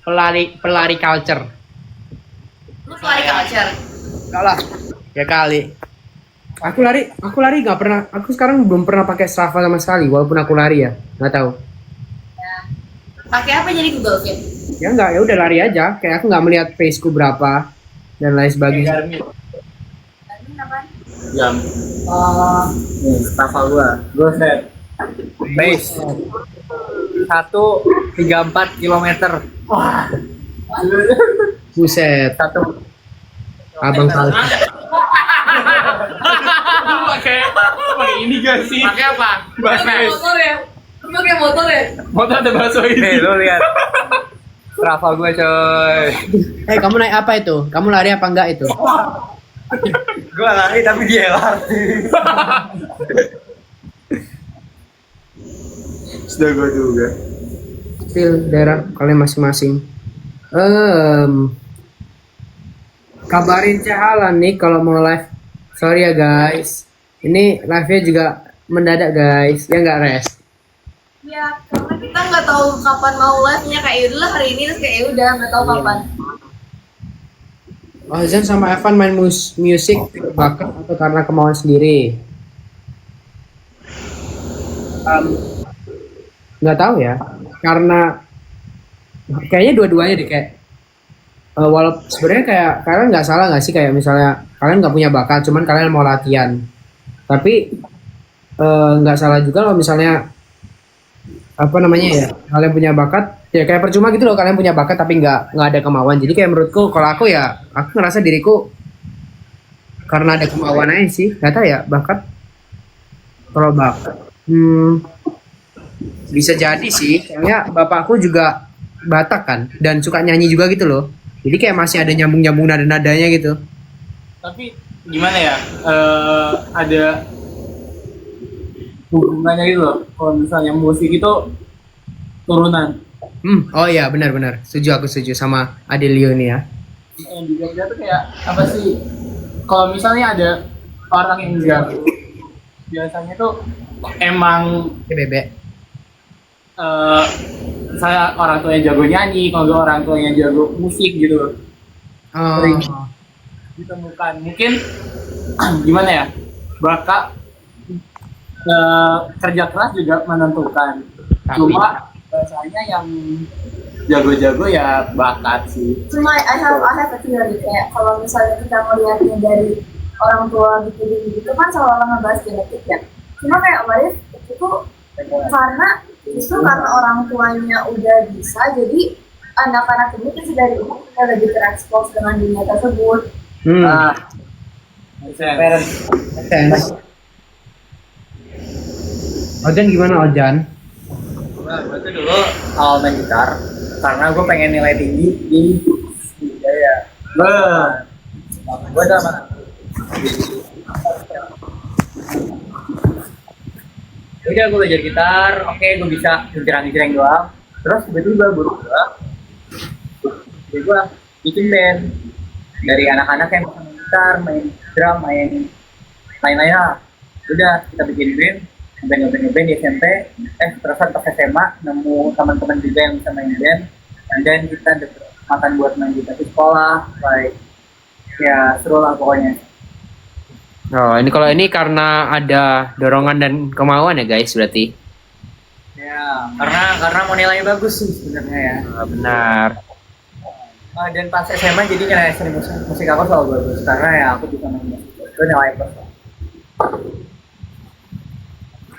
Pelari culture. Lu pelari culture. Enggak lah. Ya kali. Aku lari nggak pernah. Aku sekarang belum pernah pakai Strava sama sekali walaupun aku lari ya. Nggak tahu. Pakai apa jadi Google Fit? Ya nggak, ya udah lari aja. Kayak aku nggak melihat paceku berapa dan lain sebagainya. Garmin apa? Jam. Oh, Nih, Strava gue set. Pace 134 kilometer. Buset. Satu. Abang tahu. Pakai ini gak sih? Pakai apa? Bahasa motor ya? Lu pakai motor ya? motor ada bahasa Nih, ini. lu lihat. Strava gue coy. Kamu naik apa itu? Kamu lari apa enggak itu? Gue lari tapi dia LRT. Sudah gue juga. Feel daerah kalian masing-masing. Kabarin Cahalan nih kalau mau live. Sorry ya guys. Ini live-nya juga mendadak guys. Ya nggak Res? Ya, karena kita nggak tahu kapan mau live-nya, kayak yaudah hari ini terus kayak udah nggak tahu kapan. Ozan sama Evan main musik bakat atau karena kemauan sendiri? Nggak tahu ya. Karena kayaknya dua-duanya deh kayak. Walaupun sebenarnya kayak kalian nggak salah nggak sih kayak misalnya kalian nggak punya bakat, cuman kalian mau latihan. Tapi nggak salah juga kalau misalnya apa namanya ya, kalian punya bakat ya kayak percuma gitu loh kalian punya bakat tapi nggak ada kemauan. Jadi kayak menurutku kalau aku ya aku ngerasa diriku karena ada kemauan aja sih, nggak tahu ya bakat. Kalau bakat bisa jadi sih, soalnya bapakku juga Batak kan dan suka nyanyi juga gitu loh. Jadi kayak masih ada nyambung-nyambung nada-nadanya gitu. Tapi gimana ya? Ada hubungannya gitu loh. Kalau misalnya musik itu turunan. Oh iya benar-benar. Aku setuju sama Adelio ini ya. Yang juga tuh kayak apa sih? Kalau misalnya ada orang yang jago, biasanya tuh emang Bebek. saya orang tuanya jago nyanyi, kalau nggak orang tuanya jago musik gitu. Sering ditemukan. Mungkin gimana ya? Bakat kerja keras juga menentukan. Cuma bahasanya yang jago-jago ya bakat sih. Cuma I have a theory kayak kalau misalnya kita melihatnya dari orang tua gitu kan seolah-olah ngebahas genetik ya. Cuma kayak Walid itu karena justru karena orang tuanya udah bisa, jadi anak-anak ini kan dari umur udah lebih terekspos dengan dunia tersebut. Sense. Ojan gimana Ojan? Gue tuh dulu awal main gitar karena gue pengen nilai tinggi di budaya. Gue sama udah gue belajar gitar, oke gue bisa ngejreng doang. Terus tiba-tiba guru gue bikin band dari anak-anak yang main gitar, main drum, main lain-lain lah. Udah kita bikin band di SMP. Terus pas SMA nemu teman-teman juga yang bisa main band, dan then kita makan buat main gitar di sekolah, like ya seru lah pokoknya. Oh, ini kalau ini karena ada dorongan dan kemauan ya guys berarti. Ya, karena mau nilainya bagus sih sebenarnya ya. Benar. Dan pas SMA jadi nilai seni musik aku selalu bagus karena ya aku bisa main musik. Itu nilai plus.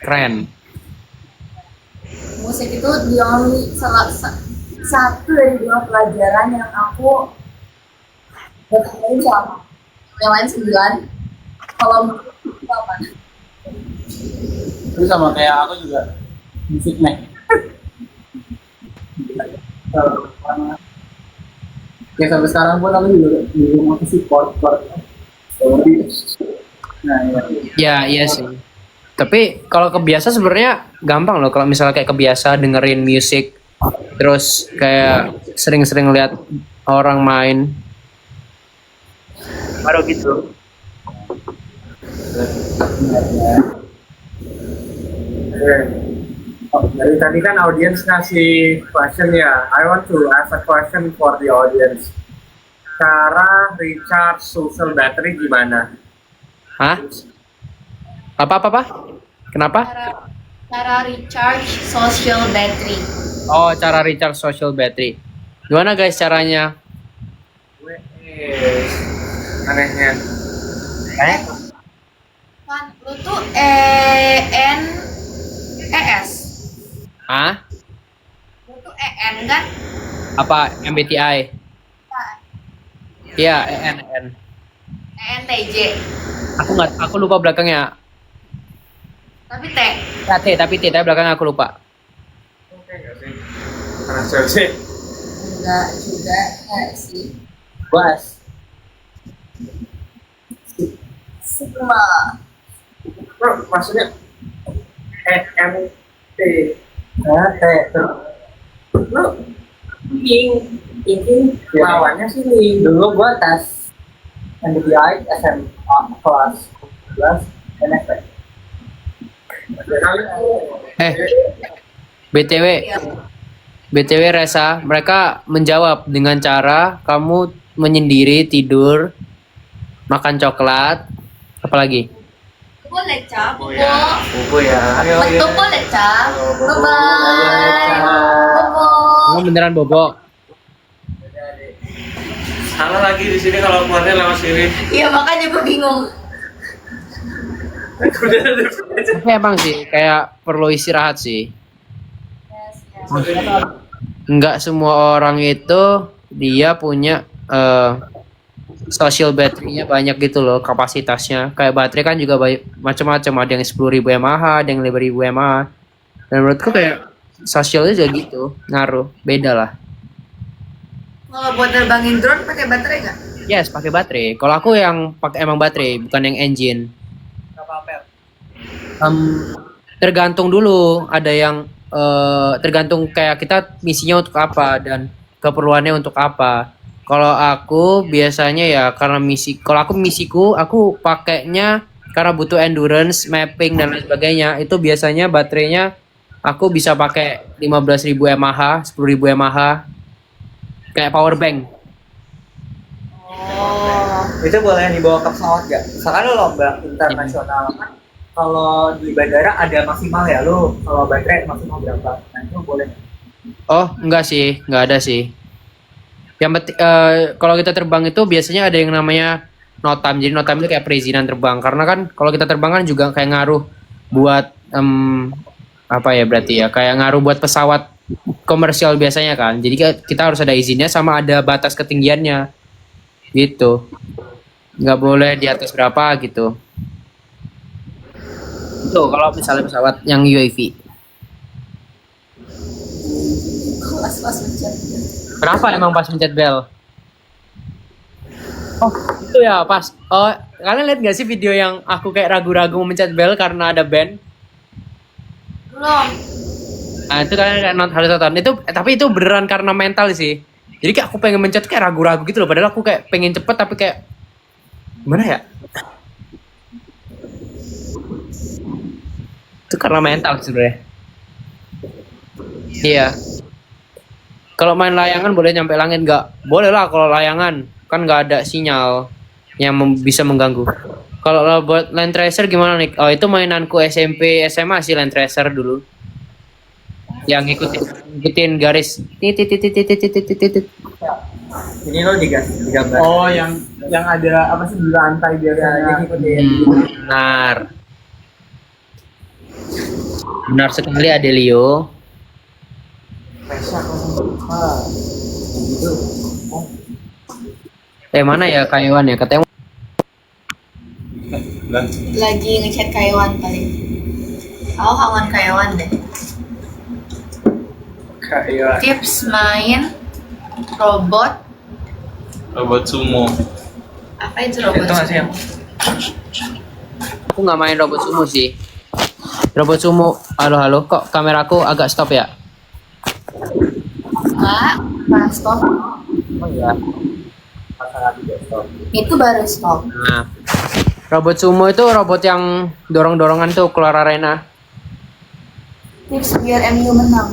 Keren. Musik itu the only satu dari dua pelajaran yang aku bermain selama yang lain 9. Kalau musik itu apa? Itu sama kayak aku juga musik nih. Ya sampai sekarang pun aku juga mau ke support. Nah, Ya, iya sih. Tapi kalau kebiasa sebenarnya gampang loh. Kalau misalnya kayak kebiasa dengerin musik, terus kayak sering-sering lihat orang main, baru gitu. Dari tadi kan audience ngasih question ya. I want to ask a question for the audience. Cara recharge social battery gimana? Hah? Apa? Kenapa? Cara recharge social battery. Oh, cara recharge social battery. Gimana guys caranya? Anehnya. Kan lu tuh ENES. Hah? Lu tuh EN kan? Apa MBTI? Iya, ENN. ENTJ. Aku lupa belakangnya. Tapi T. Ya, tapi T, tapi belakangnya aku lupa. Oke nggak sih? Karena sih. Enggak juga, enggak sih. Bas. Sigma. Bro, maksudnya EMT. Lu ini lawannya sih nih. Dulu gua tes MBTI SMA kelas 11 NFP. BTW, BTW Resa, mereka menjawab dengan cara kamu menyendiri tidur, makan coklat, apalagi? Boleh, Ca. Bobo. Buku ya. Betul boleh, Ca. Bye-bye. Bobo. Kamu beneran bobo? Salah lagi di sini kalau keluarnya lewat sini. Iya, makanya gue bingung. Tapi emang sih, kayak perlu istirahat sih. Nggak semua orang itu dia punya social battery-nya banyak gitu loh, kapasitasnya. Kayak baterai kan juga macam-macam, ada yang 10.000 mAh, ada yang 5.000 mAh. Dan menurutku kayak sosialnya juga gitu, ngaruh, beda lah. Kalau buat nerbangin drone pakai baterai nggak? Yes, pakai baterai. Kalau aku yang pakai emang baterai, bukan yang engine. Tergantung dulu, ada yang tergantung kayak kita misinya untuk apa dan keperluannya untuk apa. Kalau aku biasanya ya karena kalau aku misiku aku pakainya karena butuh endurance, mapping dan lain sebagainya. Itu biasanya baterainya aku bisa pakai 15.000 mAh, 10.000 mAh. Kayak power bank. Oh. Itu boleh dibawa ke pesawat gak? Misalkan lo lomba internasional kan, kalau di bandara ada maksimal ya lo, kalau baterai maksimal berapa? Nah itu boleh. Oh, enggak sih, enggak ada sih. Yang penting kalau kita terbang itu biasanya ada yang namanya notam. Jadi notam itu kayak perizinan terbang. Karena kan kalau kita terbang kan juga kayak ngaruh buat apa ya berarti ya, kayak ngaruh buat pesawat komersial biasanya kan. Jadi kita harus ada izinnya sama ada batas ketinggiannya. Gitu. Nggak boleh di atas berapa gitu. Itu kalau misalnya pesawat yang UAV. Pas mencet. Kenapa emang pas mencet bel? Oh, itu ya pas. Oh, kalian lihat nggak sih video yang aku kayak ragu-ragu mau mencet bel karena ada band? Belum. Nah, itu kalian harus tonton. Itu tapi itu beneran karena mental sih. Jadi kayak aku pengen mencet kayak ragu-ragu gitu loh. Padahal aku kayak pengen cepet tapi kayak gimana ya? Itu karena mental sebenarnya. Iya. Kalau main layangan boleh nyampe langit nggak? Boleh lah kalau layangan. Kan nggak ada sinyal yang bisa mengganggu. Kalau buat Land Tracer gimana nih? Oh itu mainanku SMP SMA sih Land Tracer dulu. Yang ngikutin garis. Titit. Ini lo digambar. Oh, yang ada apa sih di lantai Ya, biasanya? dia ngikutin. Benar. Benar sekali Adelio. Mana ya Kaiwan ya? Katanya Lagi ngechat Kaiwan kali. Aku kawan Kaiwan deh. Kayak Tips main robot. Robot sumo. Apa itu robot? itu nggak sih yang aku nggak main robot sumo sih. Robot sumo. Halo. Kok kameraku agak stop ya? Enggak, pas stop. Oh ya. Itu baru stop. Nah, robot sumo itu robot yang dorong-dorongan tuh keluar arena. Tips biar MU menang.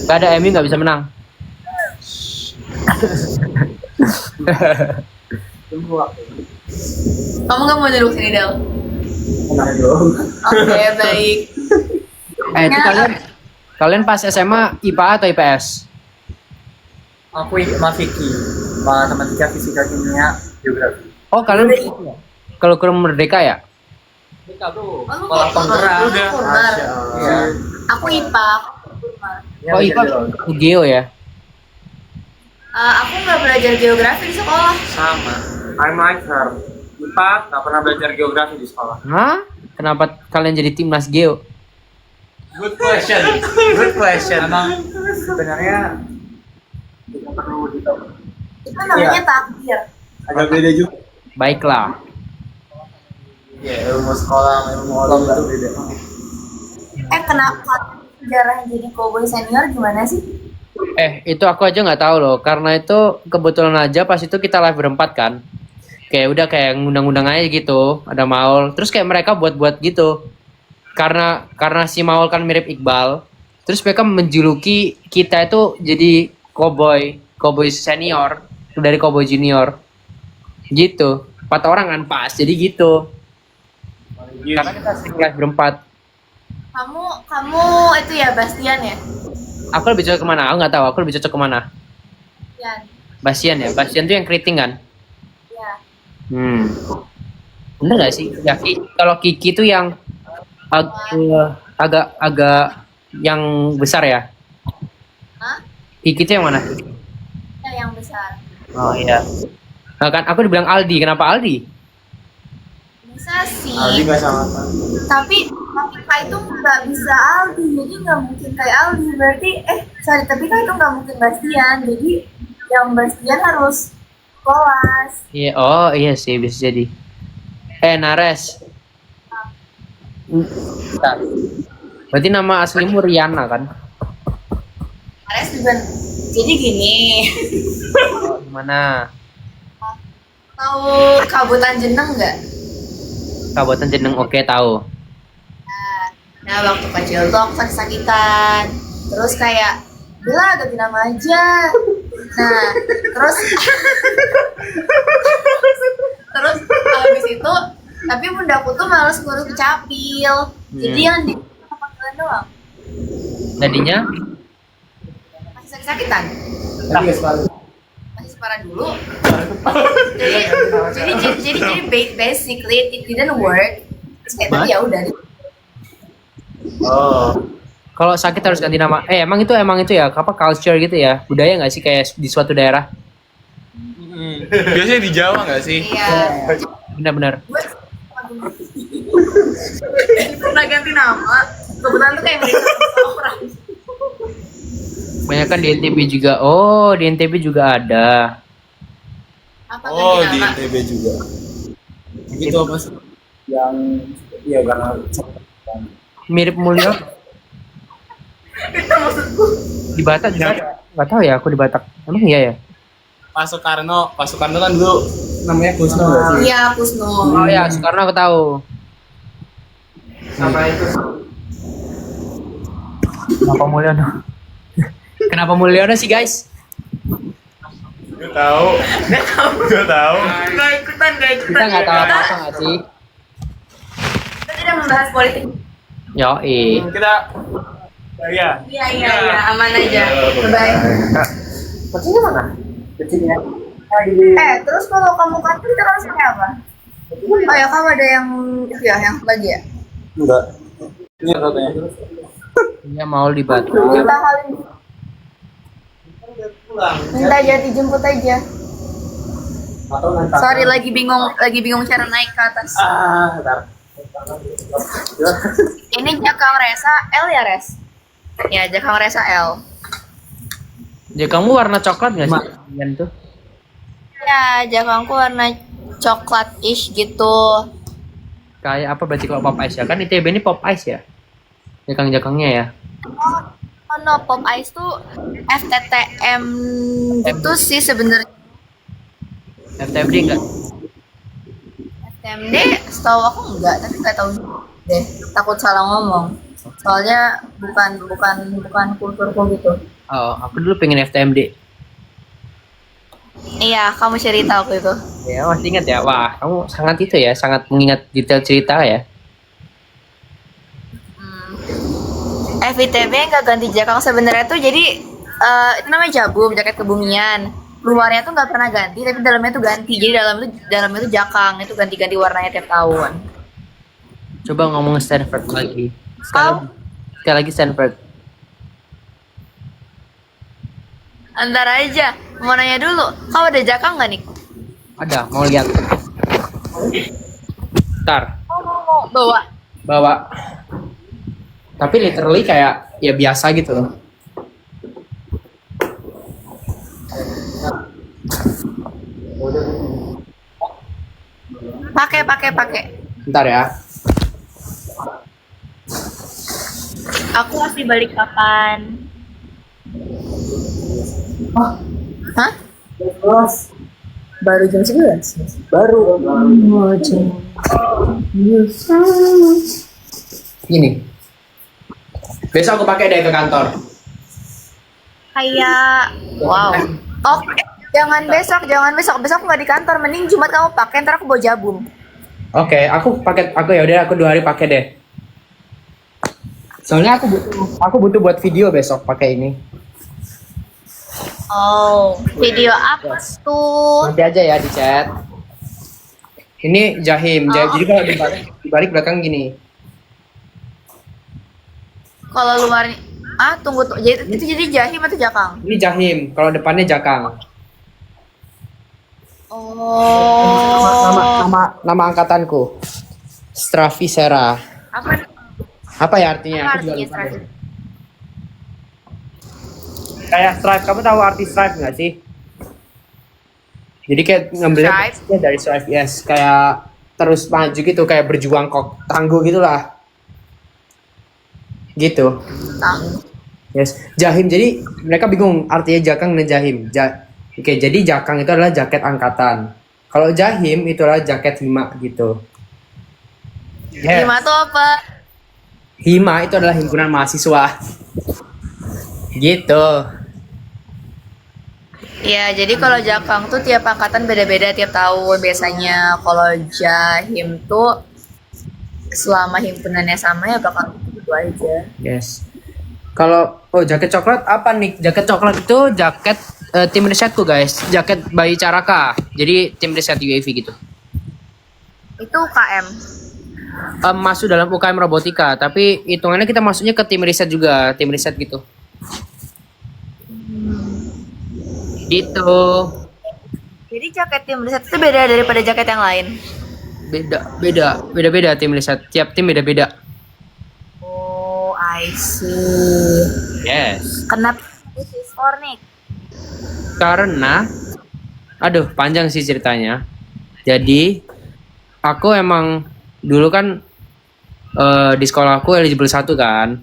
Gak ada MU nggak bisa menang. Kamu nggak mau duduk sini Del? Oke baik. Itu kalian pas SMA IPA atau IPS? Aku sama Vicky, matematika, fisika, kimia, geografi. Oh kalian kalau kurang merdeka ya? Oh, lu Sekolah penggerak. udah. Iya. Aku IPA. Oh IPA Geo ya? Aku nggak belajar geografi di sekolah. sama. I'm like her. IPA nggak pernah belajar geografi di sekolah. Hah? Kenapa kalian jadi timnas Geo? Good question. Good question. Emang sebenarnya tidak perlu ditahu. Itu namanya takdir. Agak beda juga. Baiklah. Iya, ilmu sekolah, ilmu olah itu beda. Kenapa sejarah jadi cowboy senior gimana sih? Itu aku aja nggak tahu loh, karena itu kebetulan aja pas itu kita live berempat kan. Kayak udah kayak ngundang-undang aja gitu, ada Maul. Terus kayak mereka buat-buat gitu. Karena si Maul kan mirip Iqbal. Terus mereka menjuluki kita itu jadi cowboy senior dari cowboy junior. Gitu. 4 orang kan pas, jadi gitu. Karena kita sering live berempat. Kamu itu ya Bastian ya? Aku lebih cocok kemana? Aku nggak tahu. Aku lebih cocok kemana? Yan. Bastian ya. Bastian tuh yang keriting kan? Ya. Bener gak sih? Ya, kalau Kiki tuh yang agak yang besar ya? Hah? Kiki tuh yang mana? Ya yang besar. Oh iya. Nah, kan aku dibilang Aldi. Kenapa Aldi? Bisa sih. Aldi nggak sama. Tapi Kak itu nggak bisa Aldi, jadi nggak mungkin kayak Aldi. Berarti tapi Kak itu nggak mungkin Bastian. Jadi yang Bastian harus kelas. Iya. Oh iya sih bisa jadi. Nares. Bentar. Berarti nama aslimu Riana kan? Ares juga. Jadi gini. Gimana? Tahu Kabutan Jeneng nggak? Kabupaten Jeneng, oke tahu. Nah waktu kecil tuh aku sakit-sakitan. Terus kayak, udah ganti nama aja. Nah terus habis itu, tapi bundaku tuh males ngurus kecapil. Jadi yang di panggilan doang. Jadinya? Masih sakit-sakitan. Tapi sekali. Masih separah dulu. jadi basically it didn't work. Terus kayak tadi ya udah. Oh. Kalau sakit harus ganti nama. Emang itu ya, apa culture gitu ya? Budaya nggak sih kayak di suatu daerah? Biasanya di Jawa nggak sih? Iya. Benar-benar. Gue pernah ganti nama. Kebetulan tuh kayak mirip sama orang. Banyak kan di NTB juga. Oh, di NTB juga ada. Apa Oh, ganti di nama? ITB juga. Itu apa sih? Yang iya karena Mirip Mulyo. Itu maksudku. Di Batak juga ada. Nggak tahu ya aku di Batak. Emang iya ya? Pak Soekarno kan dulu namanya Kusno nggak sih? Iya, Kusno. Oh ya, Soekarno aku tahu. Apa itu? Kenapa Mulyono? Kenapa Mulyono sih guys? Gue tahu. Gak ikutan. Kita nggak tahu apa-apa nggak sih? Kita tidak membahas politik. Yoi. Kita Iya. Iya, aman aja. Bye. Kucingnya mana? Kucingnya. Terus kalau kamu kantor kita harus pakai apa? Oh ya, kamu ada yang itu ya, yang lagi ya? Enggak. Ini katanya. Dia mau dibantu. Minta kali. Minta aja dijemput aja. Atau nanti. Sorry, lagi bingung cara naik ke atas. Bentar. Ini Jakang Resa L ya, Res? Ya, Jakang Resa L. Dia kamu warna coklat nggak sih? Yang tuh. Ya, Jakangku warna coklat-ish gitu. Kayak apa berarti kalau pop ice ya? Kan ITB ini pop ice ya? Jakang-jakangnya ya. Oh no, Pop Ice tuh FTTM gitu sih sebenarnya. FTMD enggak? FTMD setahu aku enggak, tapi nggak tahu deh. Takut salah ngomong. Soalnya bukan kulturku gitu. Oh, aku dulu pengen FTMD. Iya, kamu cerita aku itu. Ya, masih ingat ya? Wah, kamu sangat itu ya, sangat mengingat detail cerita ya. FITB nggak ganti Jakang sebenarnya tuh jadi itu namanya Jabum, jaket kebumian. Luarnya tuh nggak pernah ganti, tapi dalamnya tuh ganti. Jadi dalamnya tuh Jakang, itu ganti-ganti warnanya tiap tahun. Coba ngomong Stanford lagi. Kau Sekali lagi Stanford. antar aja, mau nanya dulu, kau ada Jakang nggak nih? Ada, mau lihat. Ntar, Mau bawa? bawa. Tapi literally kayak ya biasa gitu loh. Pakai. Ntar ya. Aku masih balik kapan? Hah? Baru jam 11? Baru. Gini. Besok aku pakai deh ke kantor. Kayak, wow. Oke, jangan besok. Besok aku nggak di kantor. Mending Jumat kamu pakai, ntar aku bawa Jabum. Oke, aku ya udah aku 2 hari pakai deh. Soalnya aku butuh buat video besok pakai ini. Oh, video apa tuh? Nanti aja ya di chat. Ini jahim. Jadi kalau dibalik belakang gini. Kalau luarnya, tunggu. Itu jadi Jahim atau Jakang? Ini jahim. Kalau depannya jakang. Oh. Nama angkatanku. Stravicera. Apa? Apa ya artinya? Apa Aku juga artinya lupa Stripe? deh. Kayak stripe. Kamu tahu arti stripe nggak sih? Jadi kayak ngambilnya Stripe? dari stripe, yes. Kayak terus maju gitu, kayak berjuang kok tangguh gitulah. Gitu. Yes. Jahim. Jadi mereka bingung artinya jakang dan jahim. Oke, jadi jakang itu adalah jaket angkatan. Kalau jahim itu adalah jaket hima gitu. Yes. Lima tuh apa? Hima itu adalah himpunan mahasiswa. Gitu. Ya, jadi kalau Jakang tuh tiap angkatan beda-beda tiap tahun biasanya. Kalau Jahim tuh selama himpunannya sama ya bakal gitu aja. Yes. Kalau jaket coklat apa nih? Jaket coklat itu jaket tim risetku guys. Jaket Bayi Caraka. Jadi tim riset UAV gitu. Itu KM. Masuk dalam UKM robotika, tapi hitungannya kita masuknya ke tim riset juga, tim riset gitu. Gitu. Jadi jaket tim riset itu beda daripada jaket yang lain. Beda tim riset. Tiap tim beda-beda. Oh, I see. Yes. Kenapa itu skor nih? Karena aduh, panjang sih ceritanya. Jadi aku emang dulu kan di sekolah aku eligible 1 kan.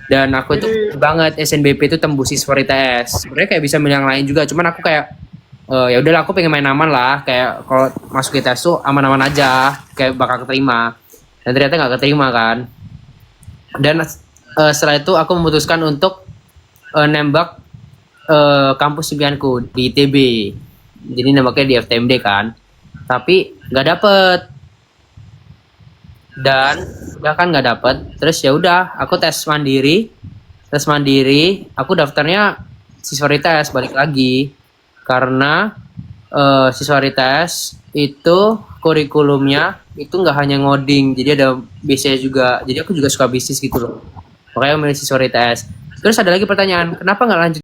Dan aku tuh banget SNBP itu tembus siswa ITS. Sebenarnya kayak bisa milih yang lain juga, cuman aku kayak ya udahlah, aku pengen main aman lah, kayak kalau masuk ITS tuh aman-aman aja, kayak bakal keterima. Dan ternyata nggak keterima kan. Dan setelah itu aku memutuskan untuk nembak kampus impianku di ITB. Jadi nembaknya di FTMD kan. Tapi nggak dapet. Dan udah kan nggak dapet, terus ya udah aku tes mandiri tes mandiri, aku daftarnya Siswaritas balik lagi karena Siswaritas itu kurikulumnya itu nggak hanya ngoding, jadi ada bisnis juga. Jadi aku juga suka bisnis gitu loh. Makanya milih Siswaritas. Terus ada lagi pertanyaan, kenapa nggak lanjut